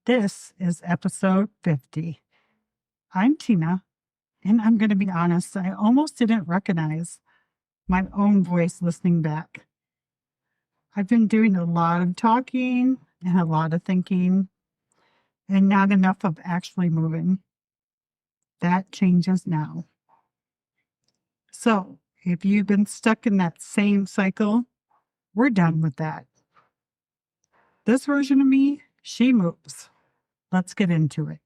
This is episode 50. I'm Tina, and I'm going to be honest, I almost didn't recognize my own voice listening back. I've been doing a lot of talking and a lot of thinking, and not enough of actually moving. That changes now. So, if you've been stuck in that same cycle, we're done with that. This version of me, she moves. Let's get into it.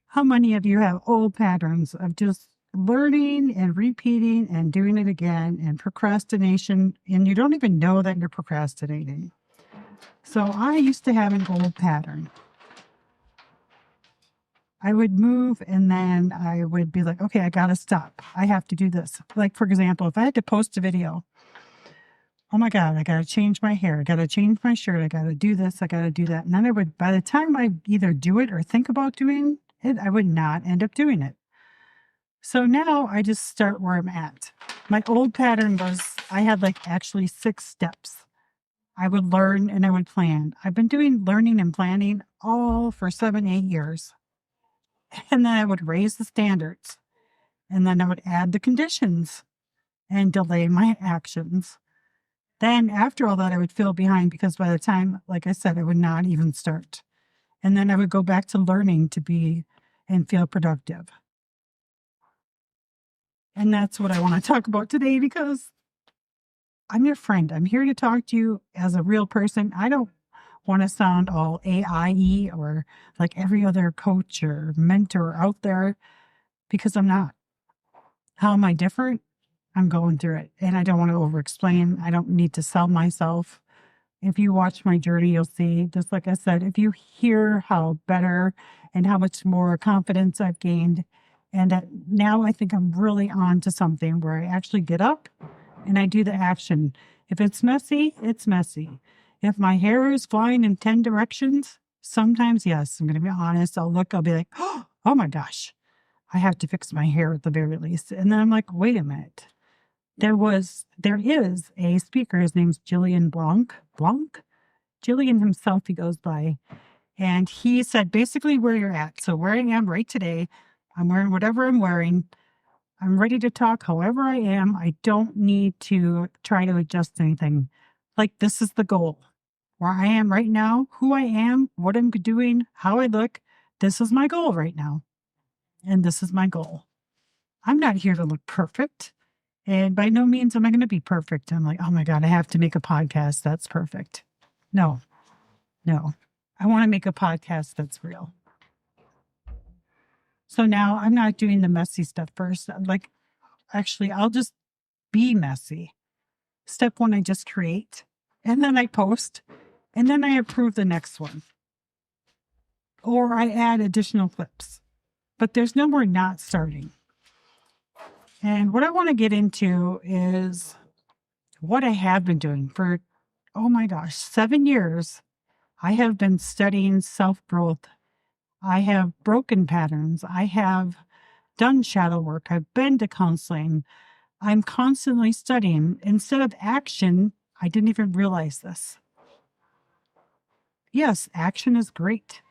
How many of you have old patterns of just learning and repeating and doing it again and procrastination, and you don't even know that you're procrastinating? So I used to have an old pattern. I would move and then I would be like, okay, I got to stop. I have to do this. Like, for example, if I had to post a video, oh my God, I got to change my hair. I got to change my shirt. I got to do this. I got to do that. And then I would, by the time I either do it or think about doing it, I would not end up doing it. So now I just start where I'm at. My old pattern was I had like actually 6 steps. I would learn and I would plan. I've been doing learning and planning all for 7, 8 years. And then I would raise the standards. And then I would add the conditions and delay my actions. Then after all that, I would feel behind because by the time, like I said, I would not even start. And then I would go back to learning to be and feel productive. And that's what I want to talk about today because I'm your friend. I'm here to talk to you as a real person. I don't want to sound all AI-y or like every other coach or mentor out there because I'm not. How am I different? I'm going through it and I don't want to over-explain. I don't need to sell myself. If you watch my journey, you'll see, just like I said, if you hear how better and how much more confidence I've gained, and that now I think I'm really on to something where I actually get up and I do the action. If it's messy, it's messy. If my hair is flying in 10 directions, sometimes, yes, I'm going to be honest. I'll be like, oh my gosh, I have to fix my hair at the very least. And then I'm like, wait a minute. There is a speaker. His name's Jillian Blanc. Jillian himself, he goes by. And he said basically where you're at. So where I am right today, I'm wearing whatever I'm wearing. I'm ready to talk however I am. I don't need to try to adjust anything. Like, this is the goal. Where I am right now, who I am, what I'm doing, how I look. This is my goal right now. And this is my goal. I'm not here to look perfect. And by no means am I going to be perfect. I'm like, oh my God, I have to make a podcast that's perfect. No. I want to make a podcast that's real. So now I'm not doing the messy stuff first. I'm like, actually, I'll just be messy. Step 1, I just create. And then I post. And then I approve the next one. Or I add additional clips. But there's no more not starting. And what I want to get into is what I have been doing for, oh my gosh, 7 years. I have been studying self-growth. I have broken patterns. I have done shadow work. I've been to counseling. I'm constantly studying. Instead of action, I didn't even realize this. Yes, action is great.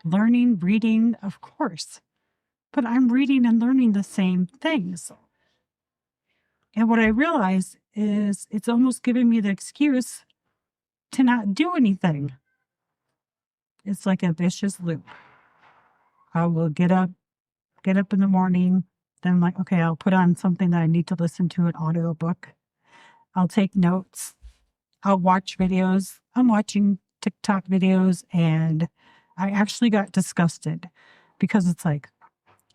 Learning, reading, of course. But I'm reading and learning the same things. And what I realized is it's almost giving me the excuse to not do anything. It's like a vicious loop. I will get up in the morning. Then I'm like, okay, I'll put on something that I need to listen to, an audiobook. I'll take notes. I'll watch videos. I'm watching TikTok videos and I actually got disgusted because it's like,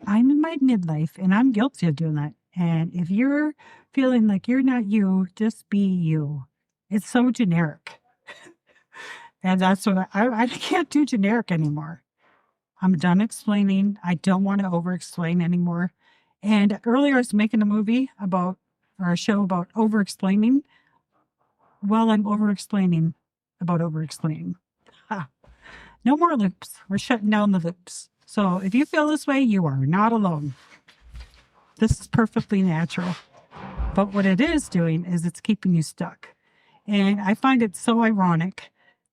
I'm in my midlife and I'm guilty of doing that. And if you're feeling like you're not you, just be you. It's so generic. And that's what I can't do generic anymore. I'm done explaining. I don't want to over-explain anymore. And earlier I was making a show about over-explaining. Well, I'm over-explaining about over-explaining. No more loops. We're shutting down the loops. So if you feel this way, you are not alone. This is perfectly natural. But what it is doing is it's keeping you stuck. And I find it so ironic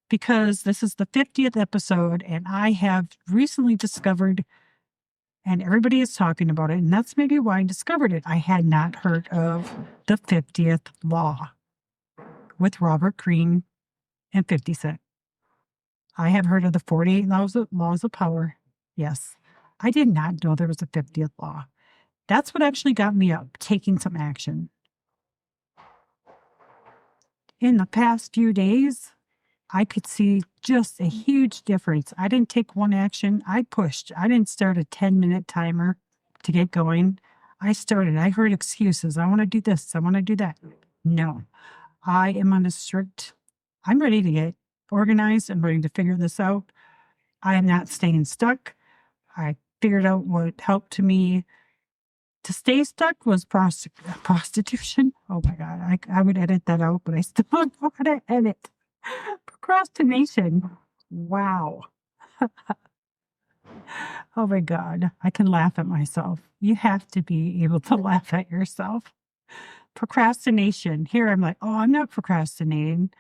because this is the 50th episode, and I have recently discovered, and everybody is talking about it, and that's maybe why I discovered it. I had not heard of the 50th Law with Robert Greene and 50 Cent. I have heard of the 48 laws of power. Yes. I did not know there was a 50th law. That's what actually got me up, taking some action. In the past few days, I could see just a huge difference. I didn't take one action. I pushed. I didn't start a 10-minute timer to get going. I started. I heard excuses. I want to do this. I want to do that. No, I am on a strict, I'm ready to get organized. I'm ready to figure this out. I am not staying stuck. I figured out what helped me to stay stuck was prostitution. Oh my God. I would edit that out, but I still don't know how to edit. Procrastination. Wow. Oh my God. I can laugh at myself. You have to be able to laugh at yourself. Procrastination. Here I'm like, oh, I'm not procrastinating.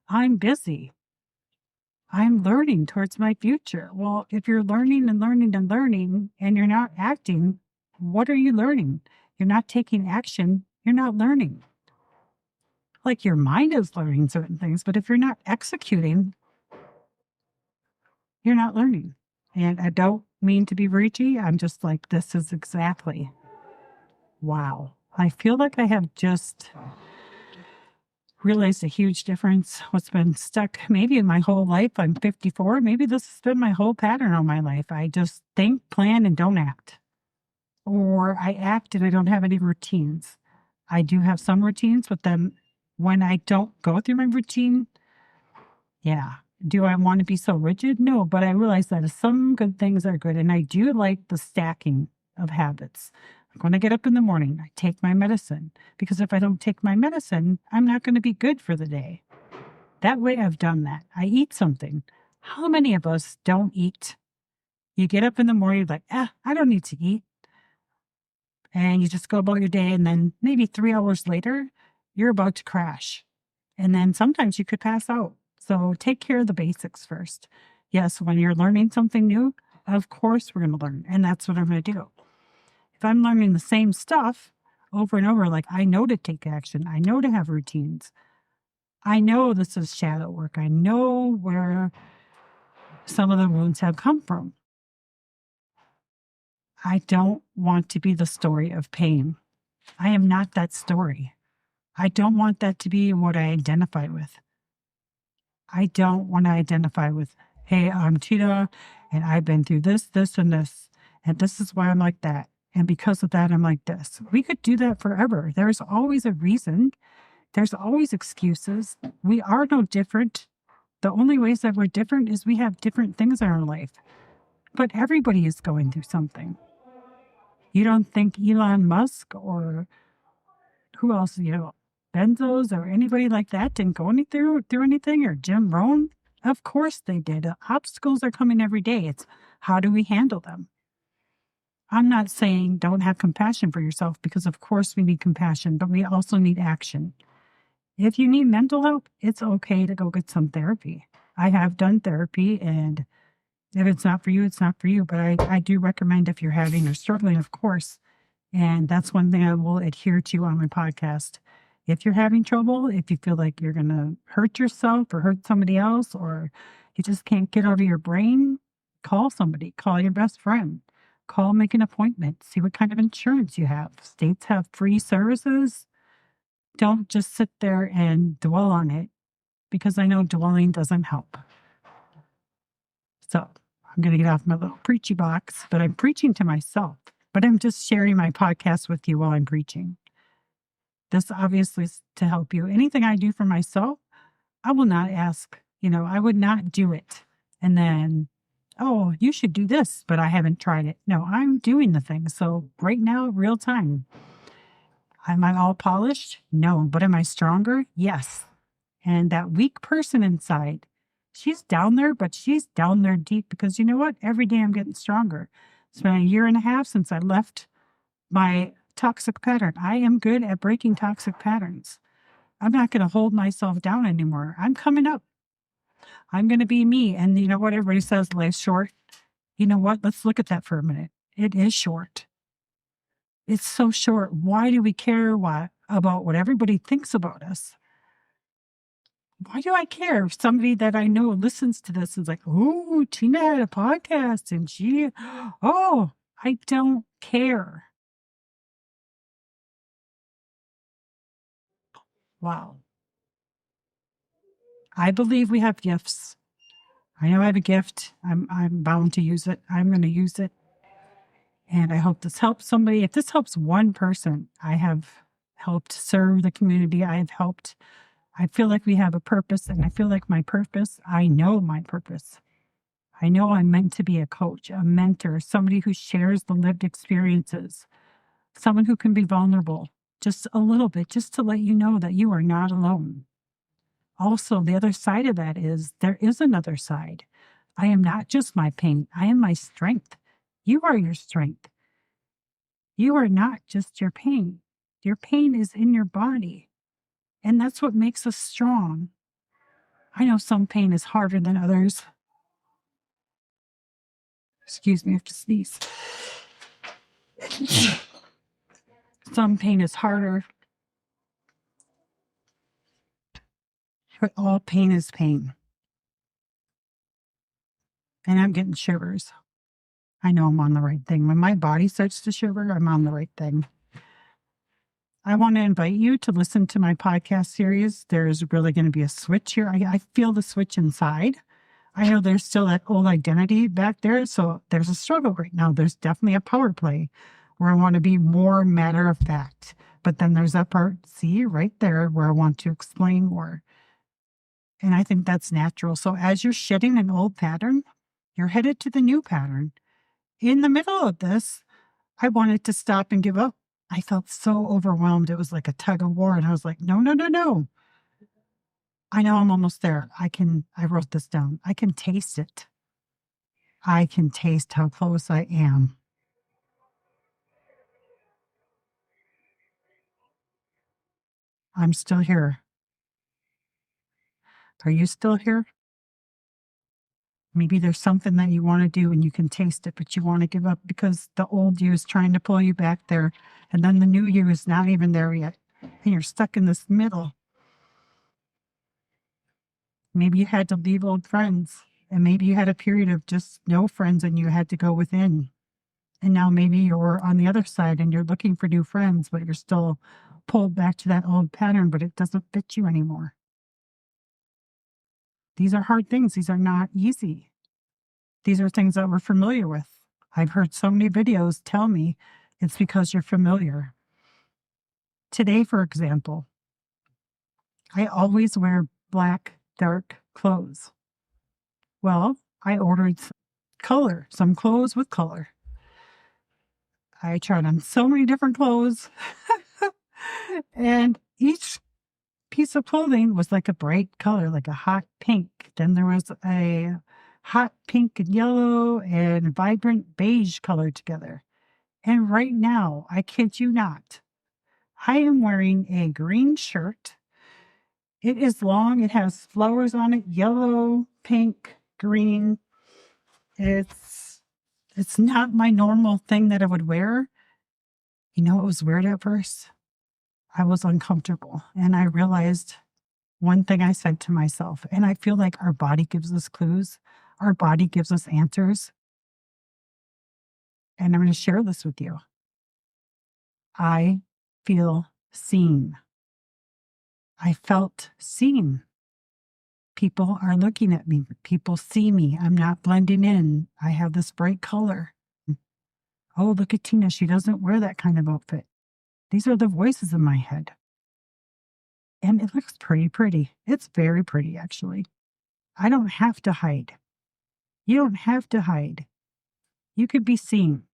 I'm busy. I'm learning towards my future. Well, if you're learning and learning and learning and you're not acting, what are you learning? You're not taking action. You're not learning. Like your mind is learning certain things, but if you're not executing, you're not learning. And I don't mean to be preachy. I'm just like, this is exactly. Wow. I feel like I have just realized a huge difference. What's been stuck maybe in my whole life. I'm 54. Maybe this has been my whole pattern of my life. I just think, plan, and don't act. Or I act and I don't have any routines. I do have some routines, but then when I don't go through my routine, yeah. Do I want to be so rigid? No, but I realize that some good things are good. And I do like the stacking of habits. Like when I get up in the morning, I take my medicine because if I don't take my medicine, I'm not going to be good for the day. That way I've done that. I eat something. How many of us don't eat? You get up in the morning, like, I don't need to eat. And you just go about your day. And then maybe 3 hours later, you're about to crash. And then sometimes you could pass out. So take care of the basics first. Yes, when you're learning something new, of course we're going to learn. And that's what I'm going to do. If I'm learning the same stuff over and over, like I know to take action, I know to have routines. I know this is shadow work. I know where some of the wounds have come from. I don't want to be the story of pain. I am not that story. I don't want that to be what I identify with. I don't want to identify with, hey, I'm Tita, and I've been through this, this, and this, and this is why I'm like that. And because of that, I'm like this. We could do that forever. There's always a reason. There's always excuses. We are no different. The only ways that we're different is we have different things in our life. But everybody is going through something. You don't think Elon Musk or who else, Benzos or anybody like that didn't go through anything, or Jim Rohn? Of course they did. Obstacles are coming every day. It's how do we handle them? I'm not saying don't have compassion for yourself, because of course we need compassion, but we also need action. If you need mental help, it's okay to go get some therapy. I have done therapy, and if it's not for you, it's not for you. But I do recommend if you're having or struggling, of course. And that's one thing I will adhere to on my podcast. If you're having trouble, if you feel like you're going to hurt yourself or hurt somebody else, or you just can't get out of your brain, call somebody, call your best friend, call, make an appointment, see what kind of insurance you have. States have free services. Don't just sit there and dwell on it, because I know dwelling doesn't help. So I'm going to get off my little preachy box, but I'm preaching to myself. But I'm just sharing my podcast with you while I'm preaching. This obviously is to help you. Anything I do for myself, I will not ask, I would not do it. And then, oh, you should do this, but I haven't tried it. No, I'm doing the thing. So right now, real time. Am I all polished? No. But am I stronger? Yes. And that weak person inside, she's down there, but she's down there deep, because you know what? Every day I'm getting stronger. It's been a year and a half since I left my toxic pattern. I am good at breaking toxic patterns. I'm not going to hold myself down anymore. I'm coming up. I'm going to be me. And you know what? Everybody says life's short. You know what? Let's look at that for a minute. It is short. It's so short. Why do we care about what everybody thinks about us? Why do I care if somebody that I know listens to this and is like, oh, Tina had a podcast and oh, I don't care. Wow. I believe we have gifts. I know I have a gift. I'm bound to use it. I'm going to use it. And I hope this helps somebody. If this helps one person, I have helped serve the community. I feel like we have a purpose, and I feel like I know my purpose. I know I'm meant to be a coach, a mentor, somebody who shares the lived experiences, someone who can be vulnerable just a little bit, just to let you know that you are not alone. Also, the other side of that is there is another side. I am not just my pain. I am my strength. You are your strength. You are not just your pain. Your pain is in your body. And that's what makes us strong. I know some pain is harder than others. Excuse me, I have to sneeze. Some pain is harder. But all pain is pain. And I'm getting shivers. I know I'm on the right thing. When my body starts to shiver, I'm on the right thing. I want to invite you to listen to my podcast series. There's really going to be a switch here. I feel the switch inside. I know there's still that old identity back there. So there's a struggle right now. There's definitely a power play where I want to be more matter of fact. But then there's that part, see, right there, where I want to explain more. And I think that's natural. So as you're shedding an old pattern, you're headed to the new pattern. In the middle of this, I wanted to stop and give up. I felt so overwhelmed. It was like a tug of war. And I was like, no. I know I'm almost there. I wrote this down. I can taste it. I can taste how close I am. I'm still here. Are you still here? Maybe there's something that you want to do and you can taste it, but you want to give up because the old you is trying to pull you back there. And then the new you is not even there yet. And you're stuck in this middle. Maybe you had to leave old friends, and maybe you had a period of just no friends and you had to go within. And now maybe you're on the other side and you're looking for new friends, but you're still pulled back to that old pattern, but it doesn't fit you anymore. These are hard things. These are not easy. These are things that we're familiar with. I've heard so many videos tell me it's because you're familiar. Today, for example, I always wear black, dark clothes. Well, I ordered some clothes with color. I tried on so many different clothes, and each piece of clothing was like a bright color, like a hot pink. Then there was a hot pink and yellow and vibrant beige color together. And right now, I kid you not, I am wearing a green shirt. It is long. It has flowers on it, yellow, pink, green. It's not my normal thing that I would wear. You know, it was weird at first. I was uncomfortable, and I realized one thing I said to myself, and I feel like our body gives us clues. Our body gives us answers. And I'm going to share this with you. I feel seen. I felt seen. People are looking at me. People see me. I'm not blending in. I have this bright color. Oh, look at Tina. She doesn't wear that kind of outfit. These are the voices in my head. And it looks pretty. It's very pretty, actually. I don't have to hide. You don't have to hide. You could be seen.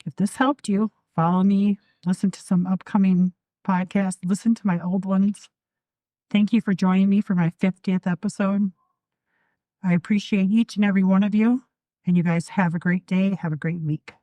If this helped you, follow me, listen to some upcoming podcasts, listen to my old ones. Thank you for joining me for my 50th episode. I appreciate each and every one of you, and you guys have a great day. Have a great week.